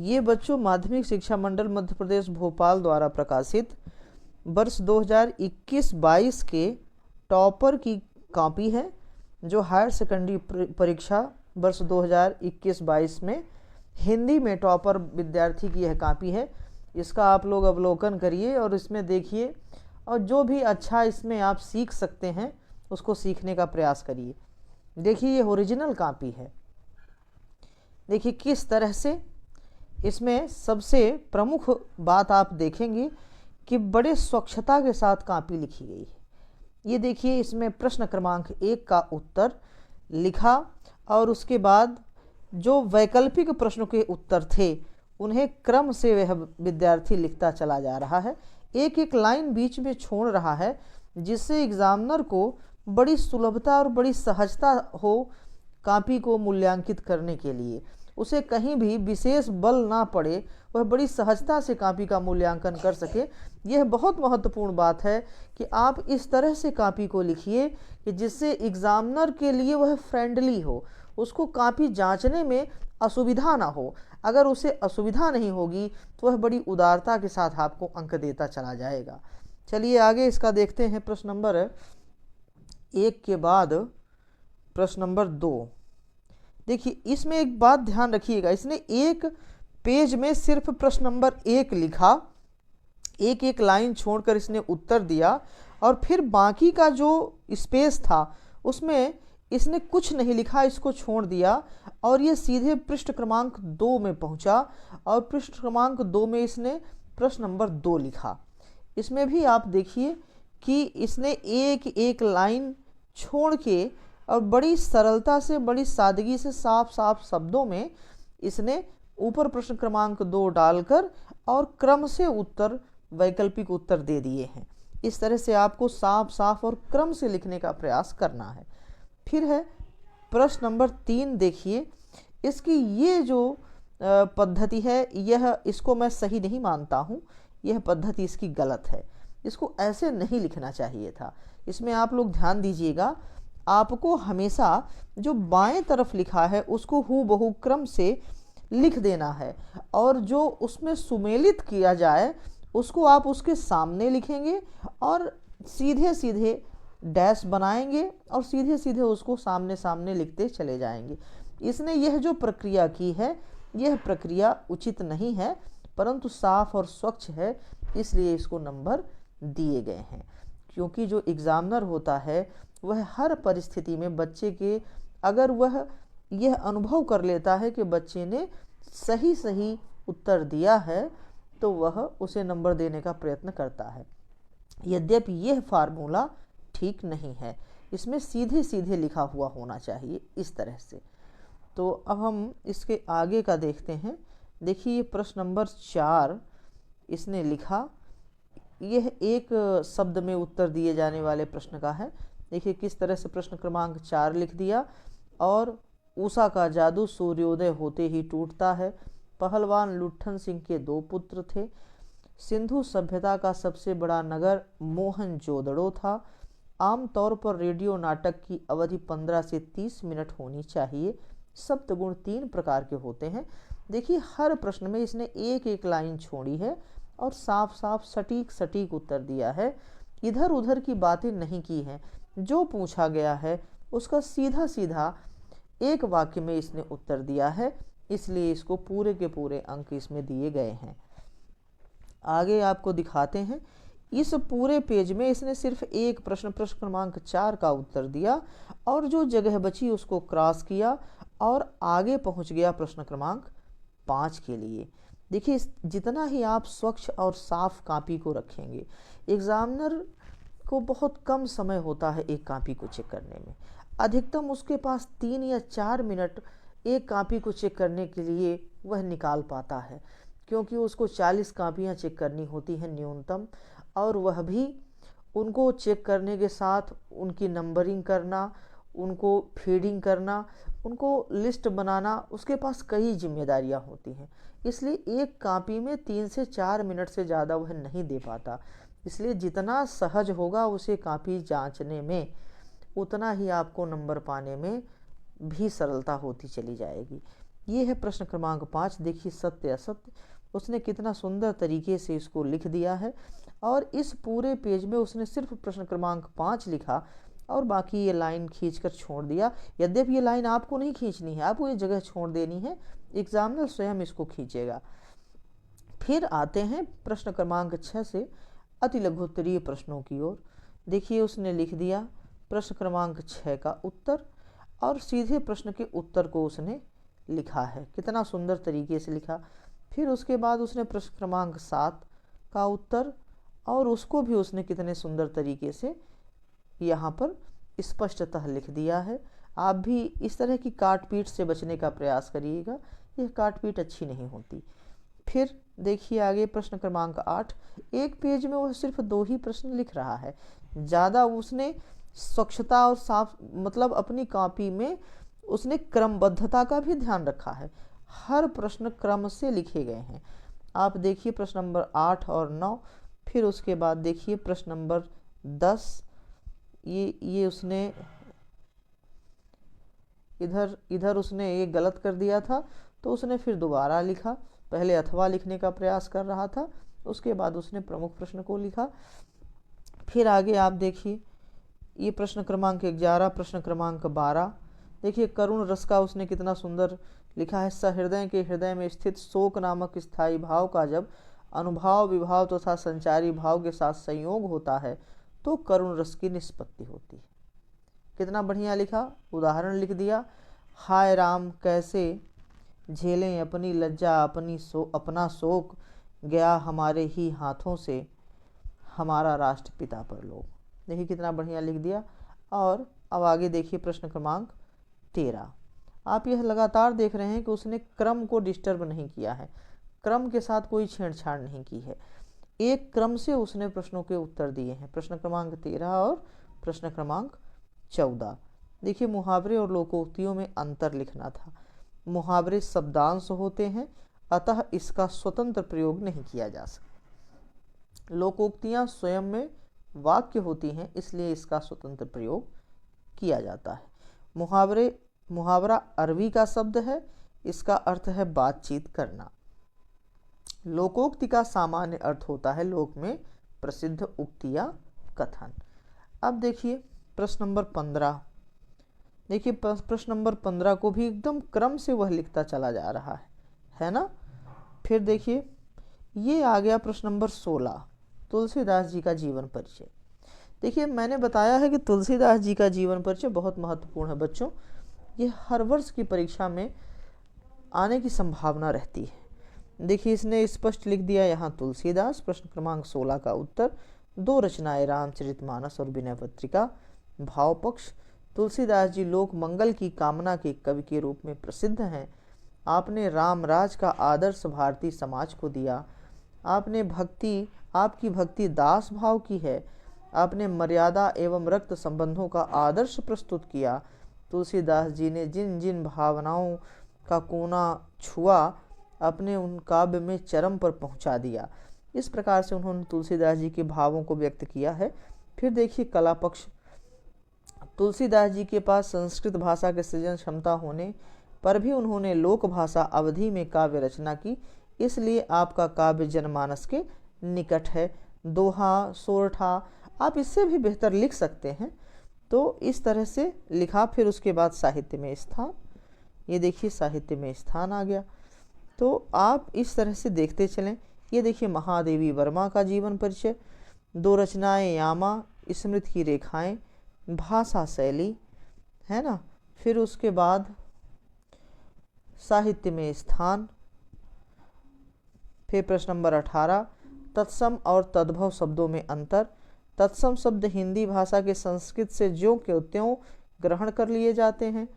ये बच्चों माध्यमिक शिक्षा मंडल मध्य प्रदेश भोपाल द्वारा प्रकाशित वर्ष 2021-22 के टॉपर की कॉपी है, जो हायर सेकेंडरी परीक्षा वर्ष 2021-22 में हिंदी में टॉपर विद्यार्थी की यह कॉपी है। इसका आप लोग अवलोकन करिए और इसमें देखिए, और जो भी अच्छा इसमें आप सीख सकते हैं उसको सीखने का प्रयास करिए। देखिए ये ओरिजिनल कॉपी है। देखिए किस तरह से इसमें सबसे प्रमुख बात आप देखेंगे कि बड़े स्वच्छता के साथ कॉपी लिखी गई है। ये देखिए इसमें प्रश्न क्रमांक 1 का उत्तर लिखा और उसके बाद जो वैकल्पिक प्रश्नों के उत्तर थे उन्हें क्रम से वह विद्यार्थी लिखता चला जा रहा है। एक एक लाइन बीच में छोड़ रहा है, जिससे एग्जामिनर को बड़ी सुलभता और बड़ी सहजता हो कॉपी को मूल्यांकित करने के लिए। उसे कहीं भी विशेष बल ना पड़े, वह बड़ी सहजता से कॉपी का मूल्यांकन कर सके। यह बहुत महत्वपूर्ण बात है कि आप इस तरह से कॉपी को लिखिए कि जिससे एग्जामिनर के लिए वह फ्रेंडली हो, उसको कॉपी जांचने में असुविधा ना हो। अगर उसे असुविधा नहीं होगी तो वह बड़ी उदारता के साथ आपको अंक देता चला जाएगा। चलिए आगे इसका देखते हैं। प्रश्न नंबर 1 के बाद प्रश्न नंबर 2। देखिए इसमें एक बात ध्यान रखिएगा, इसने एक पेज में सिर्फ प्रश्न नंबर 1 लिखा, एक एक लाइन छोड़कर इसने उत्तर दिया और फिर बाकी का जो स्पेस था उसमें इसने कुछ नहीं लिखा, इसको छोड़ दिया और ये सीधे पृष्ठ क्रमांक 2 में पहुंचा और पृष्ठ क्रमांक 2 में इसने प्रश्न नंबर 2 लिखा। इसमें भी आप देखिए कि इसने एक एक लाइन छोड़ के और बड़ी सरलता से, बड़ी सादगी से, साफ साफ शब्दों में इसने ऊपर प्रश्न क्रमांक 2 डालकर और क्रम से उत्तर, वैकल्पिक उत्तर दे दिए हैं। इस तरह से आपको साफ साफ और क्रम से लिखने का प्रयास करना है। फिर है प्रश्न नंबर 3। देखिए इसकी ये जो पद्धति है, यह इसको मैं सही नहीं मानता हूँ। यह पद्धति इसकी गलत है, इसको ऐसे नहीं लिखना चाहिए था। इसमें आप लोग ध्यान दीजिएगा, आपको हमेशा जो बाएं तरफ लिखा है उसको हूबहू क्रम से लिख देना है और जो उसमें सुमेलित किया जाए उसको आप उसके सामने लिखेंगे और सीधे सीधे डैश बनाएंगे और सीधे सीधे उसको सामने सामने लिखते चले जाएंगे। इसने यह जो प्रक्रिया की है, यह प्रक्रिया उचित नहीं है, परंतु साफ और स्वच्छ है, इसलिए इसको नंबर दिए गए हैं। क्योंकि जो एग्जामिनर होता है वह हर परिस्थिति में बच्चे के, अगर वह यह अनुभव कर लेता है कि बच्चे ने सही सही उत्तर दिया है तो वह उसे नंबर देने का प्रयत्न करता है। यद्यपि यह फार्मूला ठीक नहीं है, इसमें सीधे सीधे लिखा हुआ होना चाहिए इस तरह से। तो अब हम इसके आगे का देखते हैं। देखिए प्रश्न नंबर 4 इसने लिखा, यह एक शब्द में उत्तर दिए जाने वाले प्रश्न का है। देखिए किस तरह से प्रश्न क्रमांक 4 लिख दिया। और उषा का जादू सूर्योदय होते ही टूटता है। पहलवान लुट्ठन सिंह के 2 पुत्र थे। सिंधु सभ्यता का सबसे बड़ा नगर मोहनजोदड़ो था। आमतौर पर रेडियो नाटक की अवधि 15 से 30 मिनट होनी चाहिए। सप्तगुण 3 प्रकार के होते हैं। देखिए हर प्रश्न में इसने एक एक लाइन छोड़ी है और साफ साफ सटीक सटीक उत्तर दिया है। इधर उधर की बातें नहीं की हैं। जो पूछा गया है उसका सीधा सीधा एक वाक्य में इसने उत्तर दिया है, इसलिए इसको पूरे के पूरे अंक इसमें दिए गए हैं। आगे आपको दिखाते हैं। इस पूरे पेज में इसने सिर्फ एक प्रश्न क्रमांक 4 का उत्तर दिया और जो जगह बची उसको क्रॉस किया और आगे पहुंच गया प्रश्न क्रमांक 5 के लिए। देखिए जितना ही आप स्वच्छ और साफ कॉपी को रखेंगे, एग्जामिनर को बहुत कम समय होता है एक कॉपी को चेक करने में। अधिकतम उसके पास 3 या 4 मिनट एक कॉपी को चेक करने के लिए वह निकाल पाता है, क्योंकि उसको 40 कॉपियाँ चेक करनी होती हैं न्यूनतम, और वह भी उनको चेक करने के साथ उनकी नंबरिंग करना, उनको फीडिंग करना, उनको लिस्ट बनाना, उसके पास कई जिम्मेदारियां होती हैं। इसलिए एक कॉपी में 3 से 4 मिनट से ज़्यादा वह नहीं दे पाता। इसलिए जितना सहज होगा उसे कॉपी जांचने में, उतना ही आपको नंबर पाने में भी सरलता होती चली जाएगी। ये है प्रश्न क्रमांक 5। देखिए सत्य असत्य, उसने कितना सुंदर तरीके से इसको लिख दिया है। और इस पूरे पेज में उसने सिर्फ प्रश्न क्रमांक 5 लिखा और बाकी ये लाइन खींचकर छोड़ दिया। यद्यपि ये लाइन आपको नहीं खींचनी है, आपको ये जगह छोड़ देनी है, एग्जामिनर स्वयं इसको खींचेगा। फिर आते हैं प्रश्न क्रमांक 6 से अति लघुत्तरीय प्रश्नों की ओर। देखिए उसने लिख दिया प्रश्न क्रमांक 6 का उत्तर और सीधे प्रश्न के उत्तर को उसने लिखा है, कितना सुंदर तरीके से लिखा। फिर उसके बाद उसने प्रश्न क्रमांक 7 का उत्तर और उसको भी उसने कितने सुंदर तरीके से यहाँ पर स्पष्टतः लिख दिया है। आप भी इस तरह की काटपीट से बचने का प्रयास करिएगा, यह काटपीट अच्छी नहीं होती। फिर देखिए आगे प्रश्न क्रमांक 8। एक पेज में वह सिर्फ 2 ही प्रश्न लिख रहा है, ज़्यादा उसने स्वच्छता और साफ मतलब अपनी कॉपी में उसने क्रमबद्धता का भी ध्यान रखा है, हर प्रश्न क्रम से लिखे गए हैं। आप देखिए प्रश्न नंबर 8 और 9। फिर उसके बाद देखिए प्रश्न नंबर 10। ये उसने इधर उसने ये गलत कर दिया था, तो उसने फिर दोबारा लिखा। पहले अथवा लिखने का प्रयास कर रहा था, उसके बाद उसने प्रमुख प्रश्न को लिखा। फिर आगे आप देखिए ये प्रश्न क्रमांक 11, प्रश्न क्रमांक 12। देखिए करुण रस का उसने कितना सुंदर लिखा है। सहृदय के हृदय में स्थित शोक नामक स्थायी भाव का जब अनुभाव विभाव तथा संचारी भाव के साथ संयोग होता है तो करुण रस की निष्पत्ति होती है। कितना बढ़िया लिखा। उदाहरण लिख दिया, हाय राम कैसे झेलें अपनी लज्जा अपना शोक, गया हमारे ही हाथों से हमारा राष्ट्रपिता पर लोग। देखिए कितना बढ़िया लिख दिया। और अब आगे देखिए प्रश्न क्रमांक 13। आप यह लगातार देख रहे हैं कि उसने क्रम को डिस्टर्ब नहीं किया है, क्रम के साथ कोई छेड़छाड़ नहीं की है, एक क्रम से उसने प्रश्नों के उत्तर दिए हैं। प्रश्न क्रमांक 13 और प्रश्न क्रमांक 14। देखिए मुहावरे और लोकोक्तियों में अंतर लिखना था। मुहावरे शब्दांश होते हैं, अतः इसका स्वतंत्र प्रयोग नहीं किया जा सकता। लोकोक्तियां स्वयं में वाक्य होती हैं, इसलिए इसका स्वतंत्र प्रयोग किया जाता है। मुहावरा अरबी का शब्द है, इसका अर्थ है बातचीत करना। लोकोक्ति का सामान्य अर्थ होता है लोक में प्रसिद्ध उक्ति या कथन। अब देखिए प्रश्न नंबर 15। देखिए प्रश्न नंबर 15 को भी एकदम क्रम से वह लिखता चला जा रहा है ना। फिर देखिए ये आ गया प्रश्न नंबर 16, तुलसीदास जी का जीवन परिचय। देखिए मैंने बताया है कि तुलसीदास जी का जीवन परिचय बहुत महत्वपूर्ण है बच्चों, ये हर वर्ष की परीक्षा में आने की संभावना रहती है। देखिए इसने स्पष्ट लिख दिया यहाँ तुलसीदास। प्रश्न क्रमांक 16 का उत्तर, 2 रचनाएं रामचरितमानस और विनय पत्रिका। भाव पक्ष, तुलसीदास जी लोक मंगल की कामना के कवि के रूप में प्रसिद्ध हैं। आपने रामराज का आदर्श भारतीय समाज को दिया। आपकी भक्ति दास भाव की है। आपने मर्यादा एवं रक्त संबंधों का आदर्श प्रस्तुत किया। तुलसीदास जी ने जिन जिन भावनाओं का कोना छुआ, अपने उन काव्य में चरम पर पहुंचा दिया। इस प्रकार से उन्होंने तुलसीदास जी के भावों को व्यक्त किया है। फिर देखिए कला पक्ष, तुलसीदास जी के पास संस्कृत भाषा के सृजन क्षमता होने पर भी उन्होंने लोक भाषा अवधि में काव्य रचना की, इसलिए आपका काव्य जनमानस के निकट है। दोहा, सोरठा आप इससे भी बेहतर लिख सकते हैं, तो इस तरह से लिखा। फिर उसके बाद साहित्य में स्थान, ये देखिए साहित्य में स्थान आ गया। तो आप इस तरह से देखते चलें। ये देखिए महादेवी वर्मा का जीवन परिचय, 2 रचनाएं यामा, स्मृति की रेखाएं, भाषा शैली, है ना। फिर उसके बाद साहित्य में स्थान। फिर प्रश्न नंबर 18, तत्सम और तद्भव शब्दों में अंतर। तत्सम शब्द हिंदी भाषा के संस्कृत से ज्यों के त्यों ग्रहण कर लिए जाते हैं।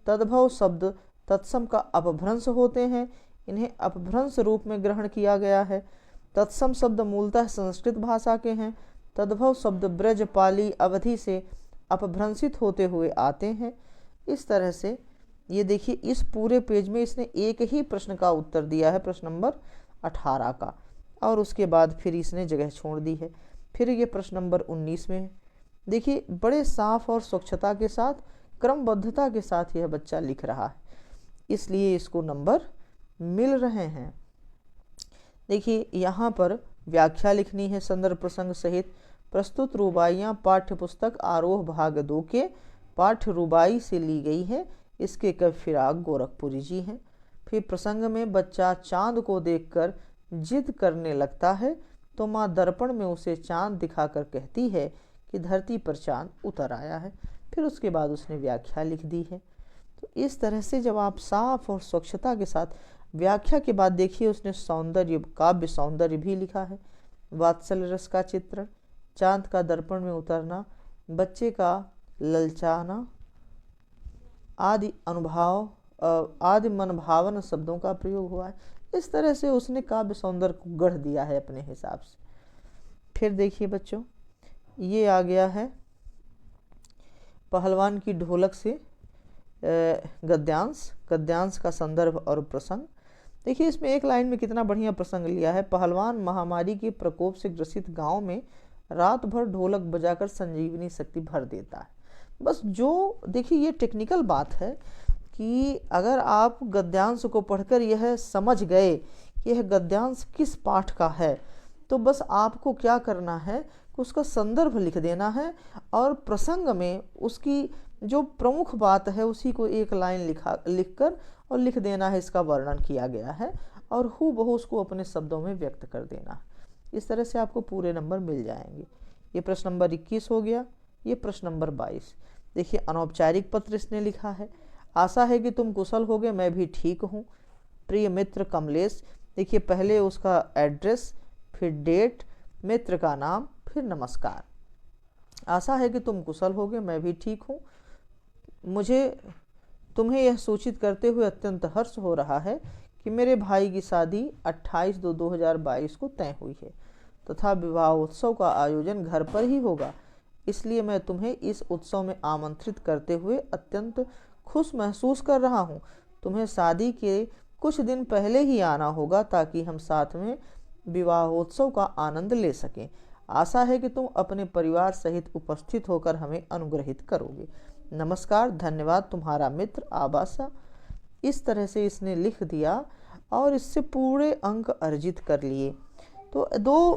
तद्भव शब्द तत्सम का अपभ्रंश होते हैं, इन्हें अपभ्रंश रूप में ग्रहण किया गया है। तत्सम शब्द मूलतः संस्कृत भाषा के हैं। तद्भव शब्द ब्रज, पाली, अवधि से अपभ्रंशित होते हुए आते हैं। इस तरह से ये देखिए इस पूरे पेज में इसने एक ही प्रश्न का उत्तर दिया है, प्रश्न नंबर 18 का, और उसके बाद फिर इसने जगह छोड़ दी है। फिर ये प्रश्न नंबर 19 में है। देखिए बड़े साफ और स्वच्छता के साथ, क्रमबद्धता के साथ यह बच्चा लिख रहा है। इसलिए इसको नंबर मिल रहे हैं। देखिए यहाँ पर व्याख्या लिखनी है संदर्भ प्रसंग सहित। प्रस्तुत रुबाइयाँ पाठ्यपुस्तक आरोह भाग 2 के पाठ्य रुबाई से ली गई है। इसके कवि फिराक गोरखपुरी जी हैं। फिर प्रसंग में बच्चा चांद को देखकर जिद करने लगता है तो माँ दर्पण में उसे चांद दिखाकर कहती है कि धरती पर चांद उतर आया है। फिर उसके बाद उसने व्याख्या लिख दी है। तो इस तरह से जब आप साफ और स्वच्छता के साथ व्याख्या के बाद देखिए उसने सौंदर्य, काव्य सौंदर्य भी लिखा है। वात्सल्य रस का चित्रण, चांद का दर्पण में उतरना, बच्चे का ललचाना आदि अनुभव आदि मनभावन शब्दों का प्रयोग हुआ है। इस तरह से उसने काव्य सौंदर्य को गढ़ दिया है अपने हिसाब से। फिर देखिए बच्चों, ये आ गया है पहलवान की ढोलक से गद्यांश का संदर्भ और प्रसंग। देखिए इसमें एक लाइन में कितना बढ़िया प्रसंग लिया है। पहलवान महामारी के प्रकोप से ग्रसित गांव में रात भर ढोलक बजाकर संजीवनी शक्ति भर देता है। बस जो देखिए ये टेक्निकल बात है कि अगर आप गद्यांश को पढ़कर यह समझ गए कि यह गद्यांश किस पाठ का है, तो बस आपको क्या करना है कि उसका संदर्भ लिख देना है और प्रसंग में उसकी जो प्रमुख बात है उसी को एक लाइन लिखकर और लिख देना है इसका वर्णन किया गया है और हूबहू उसको अपने शब्दों में व्यक्त कर देना है। इस तरह से आपको पूरे नंबर मिल जाएंगे। ये प्रश्न नंबर 21 हो गया। ये प्रश्न नंबर 22। देखिए अनौपचारिक पत्र इसने लिखा है। आशा है कि तुम कुशल होगे, मैं भी ठीक हूँ। प्रिय मित्र कमलेश। देखिए पहले उसका एड्रेस, फिर डेट, मित्र का नाम, फिर नमस्कार। आशा है कि तुम कुशल होगे, मैं भी ठीक हूँ। मुझे तुम्हें यह सूचित करते हुए अत्यंत हर्ष हो रहा है कि मेरे भाई की शादी 28/2/2022 को तय हुई है तथा विवाह उत्सव का आयोजन घर पर ही होगा। इसलिए मैं तुम्हें इस उत्सव में आमंत्रित करते हुए अत्यंत खुश महसूस कर रहा हूँ। तुम्हें शादी के कुछ दिन पहले ही आना होगा ताकि हम साथ में विवाहोत्सव का आनंद ले सकें। आशा है कि तुम अपने परिवार सहित उपस्थित होकर हमें अनुग्रहित करोगे। नमस्कार, धन्यवाद, तुम्हारा मित्र आबासा। इस तरह से इसने लिख दिया और इससे पूरे अंक अर्जित कर लिए। तो दो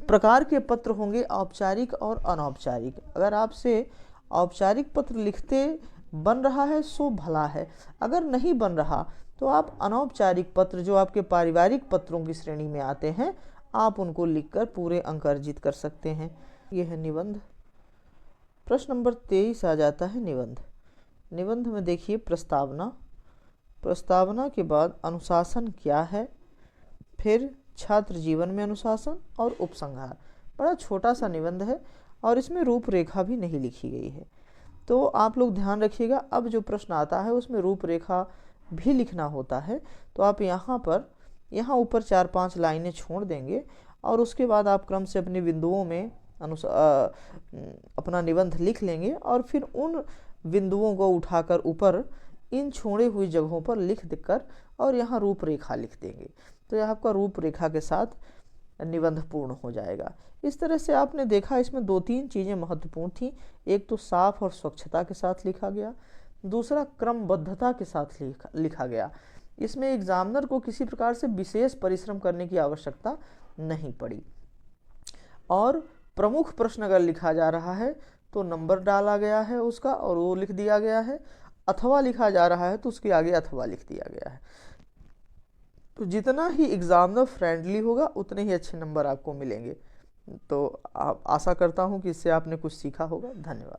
प्रकार के पत्र होंगे, औपचारिक और अनौपचारिक। अगर आपसे औपचारिक पत्र लिखते बन रहा है सो भला है, अगर नहीं बन रहा तो आप अनौपचारिक पत्र जो आपके पारिवारिक पत्रों की श्रेणी में आते हैं आप उनको लिखकर पूरे अंक अर्जित कर सकते हैं। यह है निबंध। प्रश्न नंबर 23 आ जाता है निबंध। निबंध में देखिए प्रस्तावना, प्रस्तावना के बाद अनुशासन क्या है, फिर छात्र जीवन में अनुशासन और उपसंहार। बड़ा छोटा सा निबंध है और इसमें रूपरेखा भी नहीं लिखी गई है, तो आप लोग ध्यान रखिएगा। अब जो प्रश्न आता है उसमें रूपरेखा भी लिखना होता है, तो आप यहाँ ऊपर 4-5 लाइनें छोड़ देंगे और उसके बाद आप क्रम से अपने बिंदुओं में अपना निबंध लिख लेंगे और फिर उन बिंदुओं को उठाकर ऊपर इन छोड़े हुई जगहों पर लिख देकर और यहाँ रूपरेखा लिख देंगे। तो यह आपका रूपरेखा के साथ निबंध पूर्ण हो जाएगा। इस तरह से आपने देखा इसमें 2-3 चीज़ें महत्वपूर्ण थी। एक तो साफ और स्वच्छता के साथ लिखा गया, दूसरा क्रमबद्धता के साथ लिखा गया। इसमें एग्जामिनर को किसी प्रकार से विशेष परिश्रम करने की आवश्यकता नहीं पड़ी और प्रमुख प्रश्न अगर लिखा जा रहा है तो नंबर डाला गया है उसका और वो लिख दिया गया है, अथवा लिखा जा रहा है तो उसके आगे अथवा लिख दिया गया है। तो जितना ही एग्जामिनर फ्रेंडली होगा उतने ही अच्छे नंबर आपको मिलेंगे। तो आशा करता हूँ कि इससे आपने कुछ सीखा होगा। धन्यवाद।